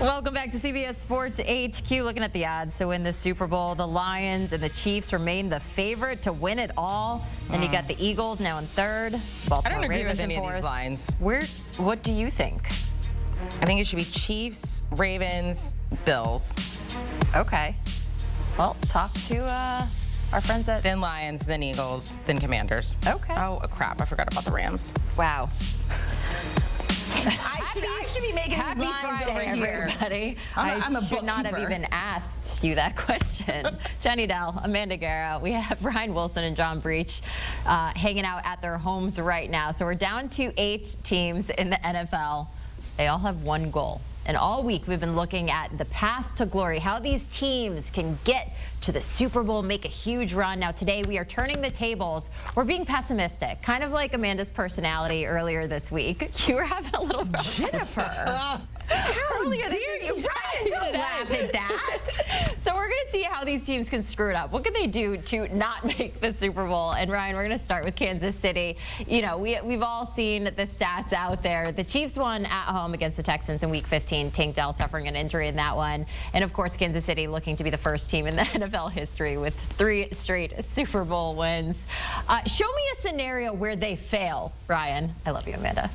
Welcome back to CBS Sports HQ. Looking at the odds to win the Super Bowl, the Lions and the Chiefs remain the favorite to win it all. Then you got the Eagles now in third. Baltimore Ravens in fourth. Of these lines. What do you think? I think it should be Chiefs, Ravens, Bills. Okay. Well, talk to our friends at... Then Lions, then Eagles, then Commanders. Okay. Oh, crap. I forgot about the Rams. Wow. I should be making Happy these lines Friday, over here. everybody. I'm a should not have bookkeeper. even asked you that question. Jenny Dell, Amanda Guerra, we have Ryan Wilson and John Breech hanging out at their homes right now. So we're down to 8 teams in the NFL. They all have one goal. And all week we've been looking at the path to glory, how these teams can get to the Super Bowl, make a huge run. Now today we are turning the tables. We're being pessimistic, kind of like Amanda's personality earlier this week. You were having a little Jennifer. How dare you? Ryan, don't laugh at that. So we're going to see how these teams can screw it up. What can they do to not make the Super Bowl? And Ryan, we're going to start with Kansas City. You know, we've all seen the stats out there. The Chiefs won at home against the Texans in Week 15. Tank Dell suffering an injury in that one. And of course, Kansas City looking to be the first team in the NFL history with 3 straight Super Bowl wins. Show me a scenario where they fail, Ryan. I love you, Amanda.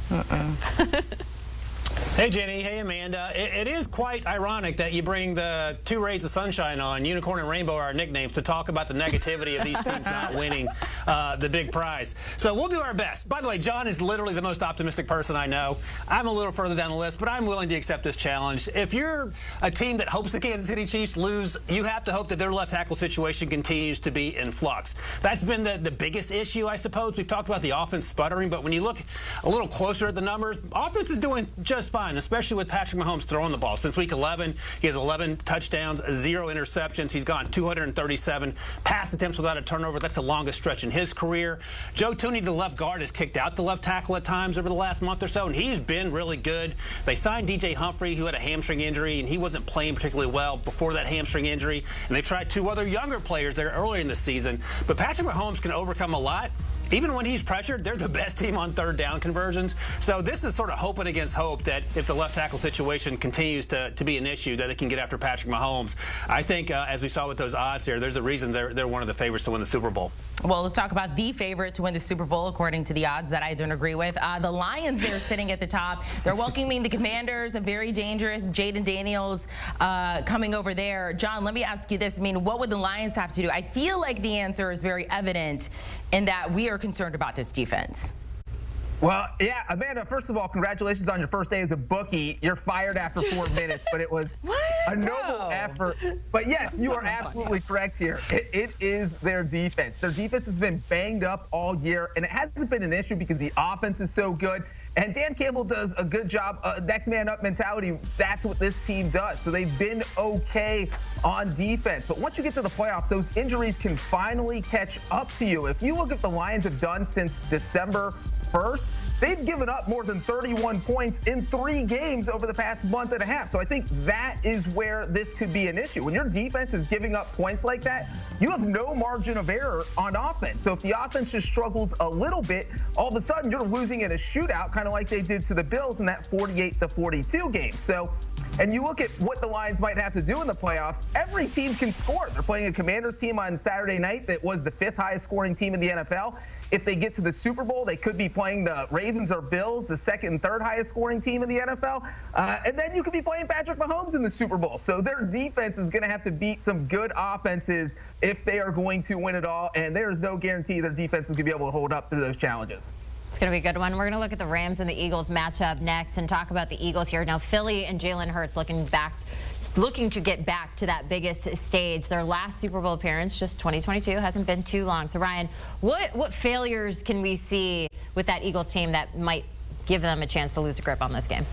Hey, Jenny. Hey, Amanda. It is quite ironic that you bring the 2 rays of sunshine on. Unicorn and Rainbow are our nicknames to talk about the negativity of these teams not winning the big prize. So we'll do our best. By the way, John is literally the most optimistic person I know. I'm a little further down the list, but I'm willing to accept this challenge. If you're a team that hopes the Kansas City Chiefs lose, you have to hope that their left tackle situation continues to be in flux. That's been the biggest issue, I suppose. We've talked about the offense sputtering, but when you look a little closer at the numbers, offense is doing just fine, especially with Patrick Mahomes throwing the ball. Since Week 11, he has 11 touchdowns, 0 interceptions. He's gone 237 pass attempts without a turnover. That's the longest stretch in his career. Joe Tooney, the left guard, has kicked out the left tackle at times over the last month or so, and he's been really good. They signed DJ Humphrey, who had a hamstring injury, and he wasn't playing particularly well before that hamstring injury. And they tried 2 other younger players there earlier in the season. But Patrick Mahomes can overcome a lot. Even when he's pressured, they're the best team on 3rd down conversions. So this is sort of hoping against hope that if the left tackle situation continues to be an issue, that they can get after Patrick Mahomes. I think, as we saw with those odds here, there's a reason they're one of the favorites to win the Super Bowl. Well, let's talk about the favorite to win the Super Bowl, according to the odds that I don't agree with. The Lions, they're sitting at the top. They're welcoming the Commanders, a very dangerous Jaden Daniels coming over there. John, let me ask you this. I mean, what would the Lions have to do? I feel like the answer is very evident in that we are concerned about this defense. Well, yeah, Amanda, first of all, congratulations on your first day as a bookie. You're fired after 4 minutes, but it was a noble effort. But yes, you are absolutely correct here. It is their defense. Their defense has been banged up all year, and it hasn't been an issue because the offense is so good. And Dan Campbell does a good job. Next man up mentality, that's what this team does. So they've been okay on defense. But once you get to the playoffs, those injuries can finally catch up to you. If you look at the Lions have done since December 1st, they've given up more than 31 points in 3 games over the past month and a half. So I think that is where this could be an issue. When your defense is giving up points like that, you have no margin of error on offense. So if the offense just struggles a little bit, all of a sudden you're losing in a shootout, kind of like they did to the Bills in that 48-42 game. So, and you look at what the Lions might have to do in the playoffs, every team can score. They're playing a Commanders team on Saturday night that was the 5th highest scoring team in the NFL. If they get to the Super Bowl, they could be playing the Ravens or Bills, the 2nd and 3rd highest scoring team in the NFL. And then you could be playing Patrick Mahomes in the Super Bowl. So their defense is going to have to beat some good offenses if they are going to win it all. And there is no guarantee their defense is going to be able to hold up through those challenges. It's going to be a good one. We're going to look at the Rams and the Eagles matchup next and talk about the Eagles here. Now, Philly and Jalen Hurts looking to get back to that biggest stage. Their last Super Bowl appearance, just 2022, hasn't been too long. So, Ryan, what failures can we see with that Eagles team that might give them a chance to lose a grip on this game?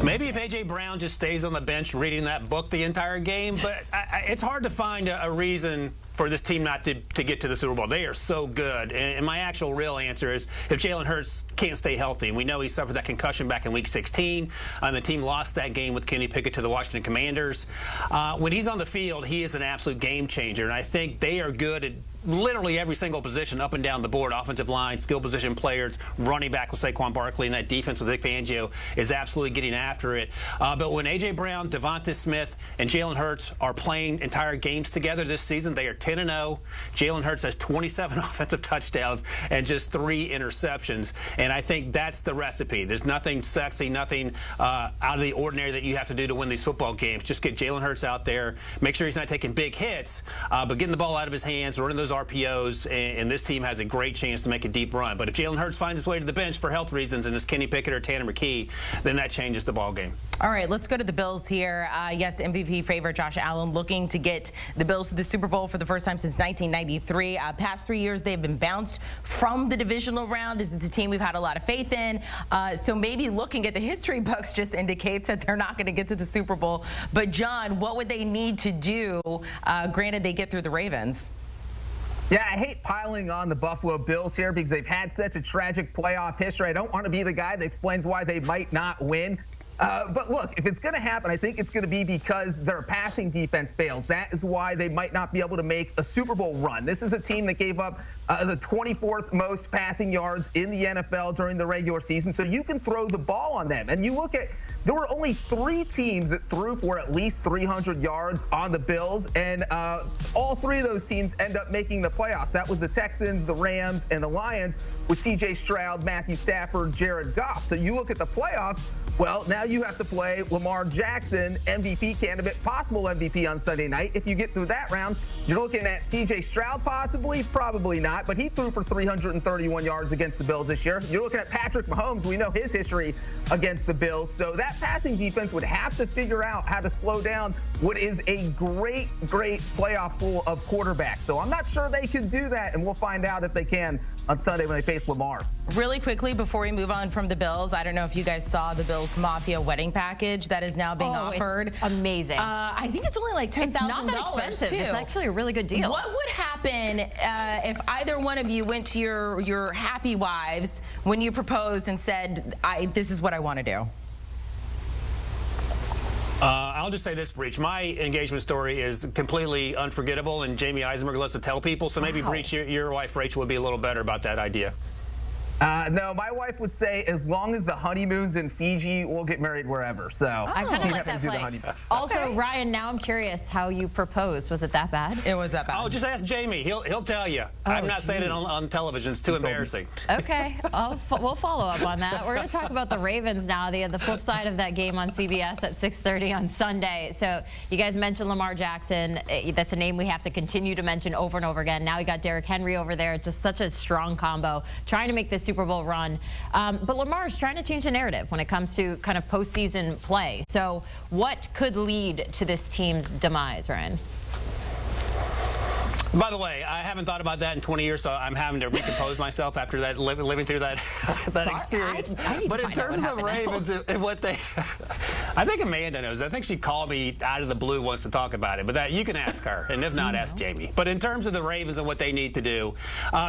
Maybe if A.J. Brown just stays on the bench reading that book the entire game, but it's hard to find a reason for this team not to get to the Super Bowl. They are so good. And my actual real answer is if Jalen Hurts can't stay healthy, and we know he suffered that concussion back in Week 16, and the team lost that game with Kenny Pickett to the Washington Commanders. When he's on the field, he is an absolute game changer, and I think they are good at literally every single position up and down the board, offensive line, skill position players, running back with Saquon Barkley, and that defense with Vic Fangio is absolutely getting after it. But when A.J. Brown, Devonta Smith, and Jalen Hurts are playing entire games together this season, they are 10-0. Jalen Hurts has 27 offensive touchdowns and just 3 interceptions. And I think that's the recipe. There's nothing sexy, nothing out of the ordinary that you have to do to win these football games. Just get Jalen Hurts out there, make sure he's not taking big hits, but getting the ball out of his hands, running those RPOs, and this team has a great chance to make a deep run. But if Jalen Hurts finds his way to the bench for health reasons and it's Kenny Pickett or Tanner McKee, then that changes the ball game. All right, let's go to the Bills here. Yes, MVP favorite Josh Allen looking to get the Bills to the Super Bowl for the first time since 1993. Past 3 years, they've been bounced from the divisional round. This is a team we've had a lot of faith in. So maybe looking at the history books just indicates that they're not going to get to the Super Bowl. But, John, what would they need to do, granted they get through the Ravens? Yeah, I hate piling on the Buffalo Bills here because they've had such a tragic playoff history. I don't want to be the guy that explains why they might not win. But look, if it's going to happen, I think it's going to be because their passing defense fails. That is why they might not be able to make a Super Bowl run. This is a team that gave up the 24th most passing yards in the NFL during the regular season. So you can throw the ball on them. And you look at, there were only 3 teams that threw for at least 300 yards on the Bills. And all 3 of those teams end up making the playoffs. That was the Texans, the Rams, and the Lions with C.J. Stroud, Matthew Stafford, Jared Goff. So you look at the playoffs, well, now you have to play Lamar Jackson, MVP candidate, possible MVP on Sunday night. If you get through that round, you're looking at C.J. Stroud possibly, probably not, but he threw for 331 yards against the Bills this year. You're looking at Patrick Mahomes. We know his history against the Bills. So that passing defense would have to figure out how to slow down what is a great playoff pool of quarterbacks. So I'm not sure they could do that, and we'll find out if they can on Sunday when they face Lamar. Really quickly, before we move on from the Bills, I don't know if you guys saw the Bills Mafia wedding package that is now being offered. It's amazing. I think it's only like $10,000. It's not that expensive. Too. It's actually a really good deal. What would happen if either one of you went to your happy wives when you proposed and said, this is what I want to do? I'll just say this, Breech. My engagement story is completely unforgettable, and Jamie Eisenberg loves to tell people. So maybe, Breech, your wife, Rachel, would be a little better about that idea. No, my wife would say as long as the honeymoon's in Fiji, we'll get married wherever. So I kind of like that play. Also, Ryan, now I'm curious how you proposed. Was it that bad? It was that bad. Oh, just ask Jamie. He'll tell you. I'm not saying it on television. It's too embarrassing. Okay, we'll follow up on that. We're going to talk about the Ravens now. They had the flip side of that game on CBS at 6:30 on Sunday. So you guys mentioned Lamar Jackson. That's a name we have to continue to mention over and over again. Now we got Derrick Henry over there. Just such a strong combo. Trying to make this Super Bowl run. But Lamar is trying to change the narrative when it comes to kind of postseason play. So what could lead to this team's demise, Ryan? By the way, I haven't thought about that in 20 years, so I'm having to recompose myself after that, living through that experience. But in terms of the Ravens and what they, I think Amanda knows. I think she called me out of the blue once to talk about it. But that you can ask her, and if not, ask Jamie. But in terms of the Ravens and what they need to do,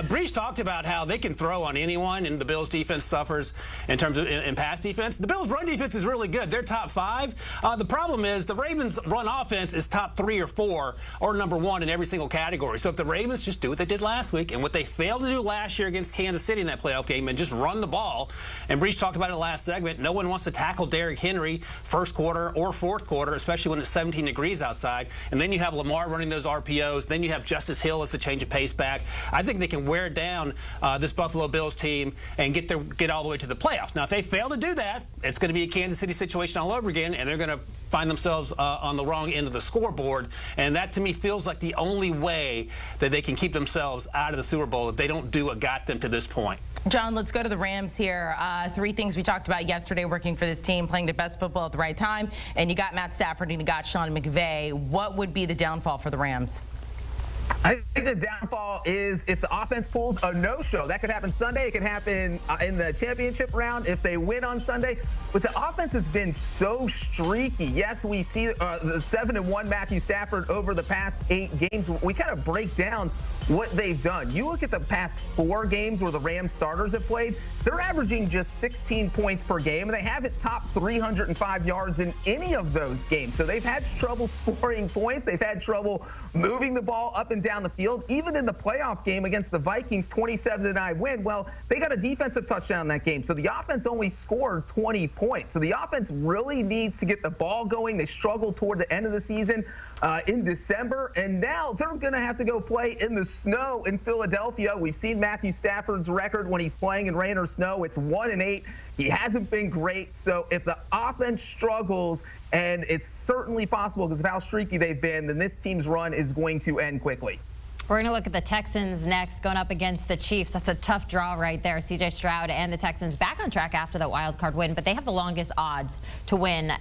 Breech talked about how they can throw on anyone, and the Bills' defense suffers in terms of in pass defense. The Bills' run defense is really good. They're top 5. The problem is the Ravens' run offense is top 3 or 4 or number 1 in every single category. So if the Ravens just do what they did last week and what they failed to do last year against Kansas City in that playoff game and just run the ball, and Breech talked about it last segment, no one wants to tackle Derrick Henry first quarter or fourth quarter, especially when it's 17 degrees outside, and then you have Lamar running those RPOs, then you have Justice Hill as the change of pace back. I think they can wear down this Buffalo Bills team and get all the way to the playoffs. Now, if they fail to do that, it's going to be a Kansas City situation all over again, and they're going to find themselves on the wrong end of the scoreboard, and that to me feels like the only way that they can keep themselves out of the Super Bowl if they don't do what got them to this point. John, let's go to the Rams here. 3 things we talked about yesterday working for this team, playing the best football at the right time, and you got Matt Stafford and you got Sean McVay. What would be the downfall for the Rams? I think the downfall is if the offense pulls a no-show. That could happen Sunday. It could happen in the championship round if they win on Sunday. But the offense has been so streaky. Yes, we see the 7-1 Matthew Stafford over the past 8 games. We kind of break down what they've done. You look at the past 4 games where the Rams starters have played, they're averaging just 16 points per game, and they haven't topped 305 yards in any of those games. So they've had trouble scoring points. They've had trouble moving the ball up and down the field. Even in the playoff game against the Vikings, 27-9 win, well, they got a defensive touchdown in that game. So the offense only scored 20 points. So the offense really needs to get the ball going. They struggled toward the end of the season in December, and now they're going to have to go play in the snow in Philadelphia. We've seen Matthew Stafford's record when he's playing in rain or snow. It's 1-8. He hasn't been great. So if the offense struggles, and it's certainly possible because of how streaky they've been, then this team's run is going to end quickly. We're going to look at the Texans next, going up against the Chiefs. That's a tough draw right there. C.J. Stroud and the Texans back on track after that wild card win, but they have the longest odds to win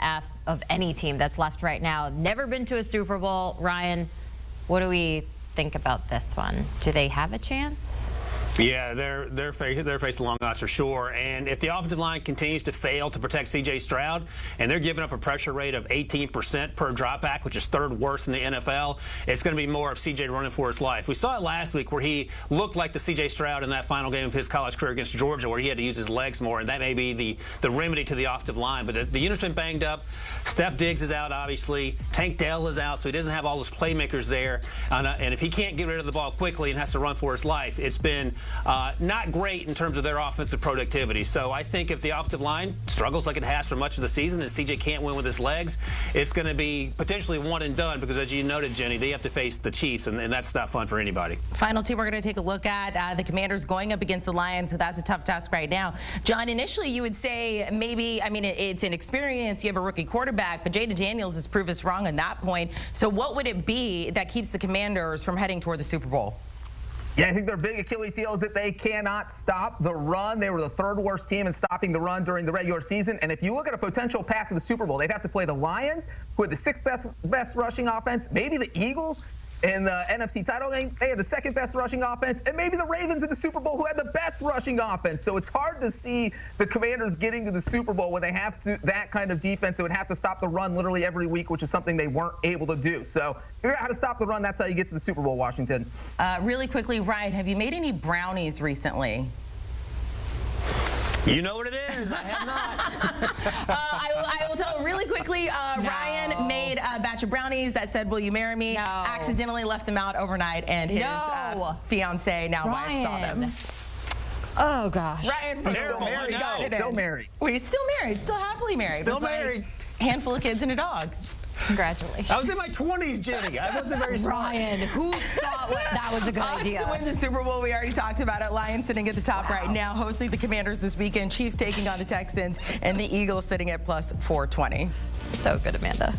of any team that's left right now. Never been to a Super Bowl. Ryan, what do we think about this one? Do they have a chance? Yeah, they're facing long odds for sure. And if the offensive line continues to fail to protect C.J. Stroud, and they're giving up a pressure rate of 18% per dropback, which is 3rd worst in the NFL, it's going to be more of C.J. running for his life. We saw it last week where he looked like the C.J. Stroud in that final game of his college career against Georgia, where he had to use his legs more, and that may be the remedy to the offensive line. But the unit's been banged up. Steph Diggs is out, obviously. Tank Dell is out, so he doesn't have all those playmakers there. And if he can't get rid of the ball quickly and has to run for his life, it's been not great in terms of their offensive productivity. So I think if the offensive line struggles like it has for much of the season and CJ can't win with his legs, it's going to be potentially one and done because, as you noted, Jenny, they have to face the Chiefs, and that's not fun for anybody. Final team we're going to take a look at, the Commanders going up against the Lions, so that's a tough task right now. John, initially you would say maybe, I mean, it's inexperience, you have a rookie quarterback, but Jaden Daniels has proved us wrong on that point. So what would it be that keeps the Commanders from heading toward the Super Bowl? Yeah, I think their big Achilles heel is that they cannot stop the run. They were the 3rd worst team in stopping the run during the regular season. And if you look at a potential path to the Super Bowl, they'd have to play the Lions, who had the 6th best rushing offense, maybe the Eagles in the NFC title game. They had the 2nd best rushing offense, and maybe the Ravens in the Super Bowl, who had the best rushing offense. So it's hard to see the Commanders getting to the Super Bowl when they have to that kind of defense. They would have to stop the run literally every week, which is something they weren't able to do. So figure out how to stop the run. That's how you get to the Super Bowl, Washington. Really quickly, Ryan, have you made any brownies recently? You know what it is. I have not. I will tell really quickly, Ryan made a batch of brownies that said, "Will you marry me?" Accidentally left them out overnight, and his fiance, now wife, saw them. Oh, gosh. Ryan, still married. Still married. We're still married, still happily married. Still married. Handful of kids and a dog. Congratulations. I was in my 20s, Jenny. I wasn't very smart. Ryan, who thought that was a good idea? To win the Super Bowl, we already talked about it. Lions sitting at the top right now, hosting the Commanders this weekend. Chiefs taking on the Texans, and the Eagles sitting at plus 420. So good, Amanda.